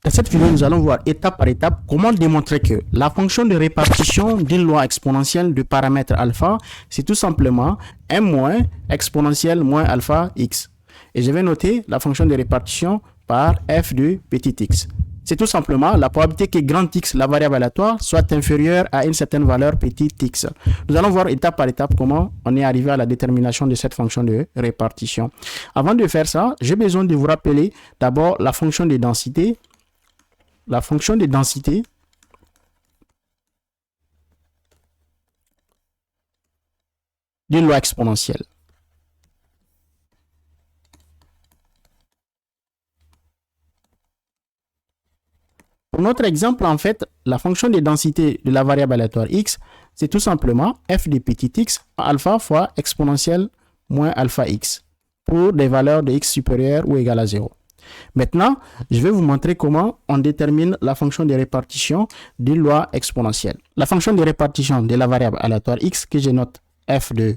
Dans cette vidéo, nous allons voir étape par étape comment démontrer que la fonction de répartition d'une loi exponentielle de paramètre alpha, c'est tout simplement m moins exponentielle moins alpha x. Et je vais noter la fonction de répartition par f de petit x. C'est tout simplement la probabilité que grand x, la variable aléatoire, soit inférieure à une certaine valeur petit x. Nous allons voir étape par étape comment on est arrivé à la détermination de cette fonction de répartition. Avant de faire ça, j'ai besoin de vous rappeler d'abord la fonction de densité. La fonction de densité d'une loi exponentielle. Pour notre exemple, en fait, la fonction de densité de la variable aléatoire x, c'est tout simplement f de petit x alpha fois exponentielle moins alpha x pour des valeurs de x supérieures ou égales à 0. Maintenant, je vais vous montrer comment on détermine la fonction de répartition d'une loi exponentielle. La fonction de répartition de la variable aléatoire x que je note f de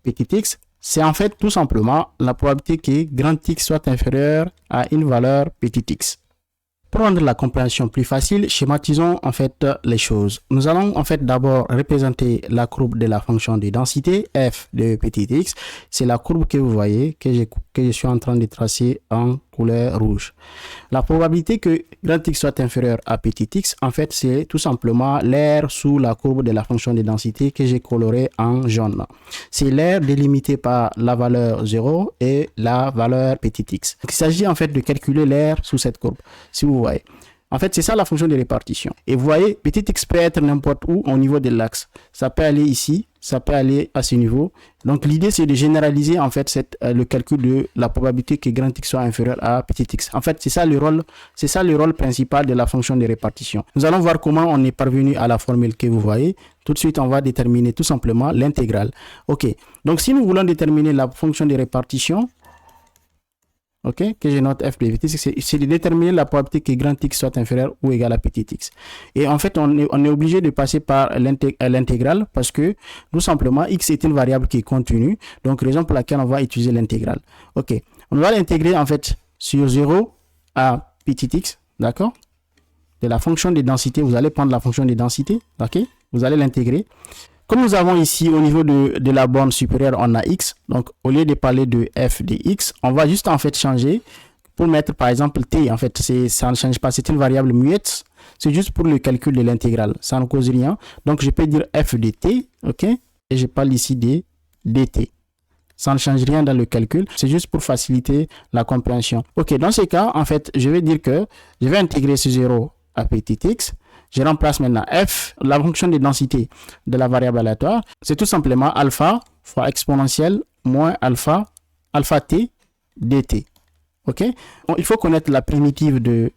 petit x, c'est en fait tout simplement la probabilité que grand x soit inférieur à une valeur petit x. Pour rendre la compréhension plus facile, schématisons en fait les choses. Nous allons en fait d'abord représenter la courbe de la fonction de densité f de petit x. C'est la courbe que vous voyez que je suis en train de tracer en couleur rouge. La probabilité que grand x soit inférieur à petit x, en fait, c'est tout simplement l'aire sous la courbe de la fonction de densité que j'ai colorée en jaune. C'est l'aire délimitée par la valeur 0 et la valeur petit x. Il s'agit en fait de calculer l'aire sous cette courbe, si vous voyez. En fait, c'est ça la fonction de répartition. Et vous voyez, petit x peut être n'importe où au niveau de l'axe. Ça peut aller ici, ça peut aller à ce niveau. Donc, l'idée, c'est de généraliser en fait le calcul de la probabilité que grand x soit inférieur à petit x. En fait, c'est ça le rôle principal de la fonction de répartition. Nous allons voir comment on est parvenu à la formule que vous voyez. Tout de suite, on va déterminer tout simplement l'intégrale. OK. Donc, si nous voulons déterminer la fonction de répartition, ok, que je note f de petit x, c'est de déterminer la probabilité que grand x soit inférieur ou égal à petit x. Et en fait, on est obligé de passer par l'intégrale parce que tout simplement, x est une variable qui est continue. Donc, raison pour laquelle on va utiliser l'intégrale. Ok, on va l'intégrer en fait sur 0 à petit x, d'accord? De la fonction de densité, vous allez prendre la fonction de densité, ok? Vous allez l'intégrer. Comme nous avons ici au niveau de la borne supérieure, on a x. Donc, au lieu de parler de f de x, on va juste en fait changer pour mettre par exemple t. En fait, ça ne change pas, c'est une variable muette. C'est juste pour le calcul de l'intégrale. Ça ne cause rien. Donc, je peux dire f de t, ok? Et je parle ici de dt. Ça ne change rien dans le calcul. C'est juste pour faciliter la compréhension. Ok, dans ce cas, en fait, je vais dire que je vais intégrer ce 0 à petit x. Je remplace maintenant f, la fonction de densité de la variable aléatoire. C'est tout simplement alpha fois exponentielle moins alpha t dt. Ok? Bon, il faut connaître la primitive de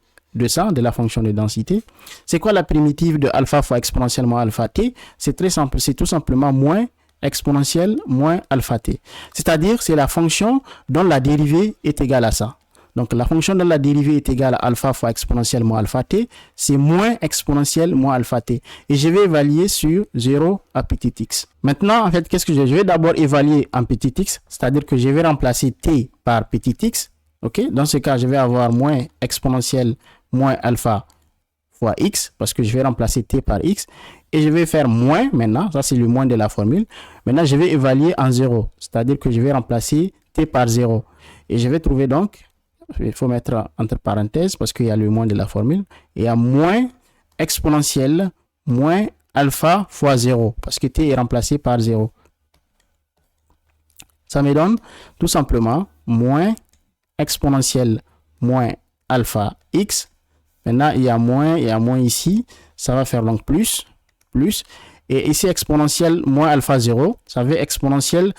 ça, de la fonction de densité. C'est quoi la primitive de alpha fois exponentielle moins alpha t? C'est très simple. C'est tout simplement moins exponentielle moins alpha t. C'est-à-dire, c'est la fonction dont la dérivée est égale à ça. Donc, la fonction de la dérivée est égale à alpha fois exponentielle moins alpha t. C'est moins exponentielle moins alpha t. Et je vais évaluer sur 0 à petit x. Maintenant, en fait, qu'est-ce que je vais d'abord évaluer en petit x. C'est-à-dire que je vais remplacer t par petit x. OK? Dans ce cas, je vais avoir moins exponentielle moins alpha fois x. Parce que je vais remplacer t par x. Et je vais faire moins maintenant. Ça, c'est le moins de la formule. Maintenant, je vais évaluer en 0. C'est-à-dire que je vais remplacer t par 0. Et je vais trouver donc... Il faut mettre entre parenthèses parce qu'il y a le moins de la formule. Et il y a moins exponentielle moins alpha fois 0 parce que t est remplacé par 0. Ça me donne tout simplement moins exponentielle moins alpha x. Maintenant, il y a moins ici. Ça va faire donc plus. Et ici, exponentielle moins alpha 0, ça fait exponentielle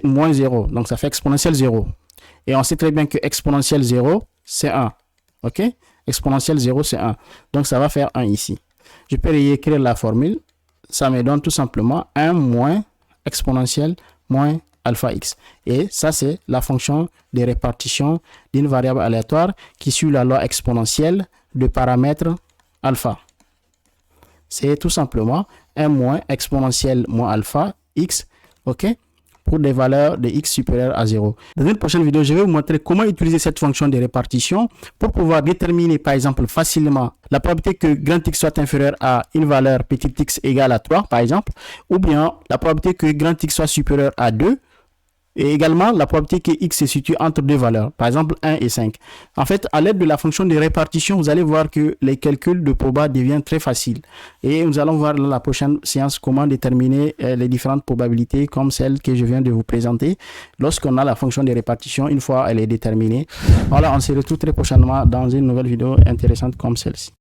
moins 0. Donc, ça fait exponentielle 0. Et on sait très bien que exponentielle 0, c'est 1. OK? Exponentielle 0, c'est 1. Donc, ça va faire 1 ici. Je peux réécrire la formule. Ça me donne tout simplement 1 moins exponentielle moins alpha x. Et ça, c'est la fonction de répartition d'une variable aléatoire qui suit la loi exponentielle de paramètre alpha. C'est tout simplement 1 moins exponentielle moins alpha x. OK? pour des valeurs de x supérieures à 0. Dans une prochaine vidéo, je vais vous montrer comment utiliser cette fonction de répartition pour pouvoir déterminer par exemple facilement la probabilité que grand X soit inférieur à une valeur petit x égale à 3 par exemple, ou bien la probabilité que grand X soit supérieur à 2, et également la probabilité que x se situe entre deux valeurs, par exemple 1 et 5. En fait, à l'aide de la fonction de répartition, vous allez voir que les calculs de proba deviennent très faciles. Et nous allons voir dans la prochaine séance comment déterminer les différentes probabilités comme celle que je viens de vous présenter. Lorsqu'on a la fonction de répartition, une fois elle est déterminée. Voilà, on se retrouve très prochainement dans une nouvelle vidéo intéressante comme celle-ci.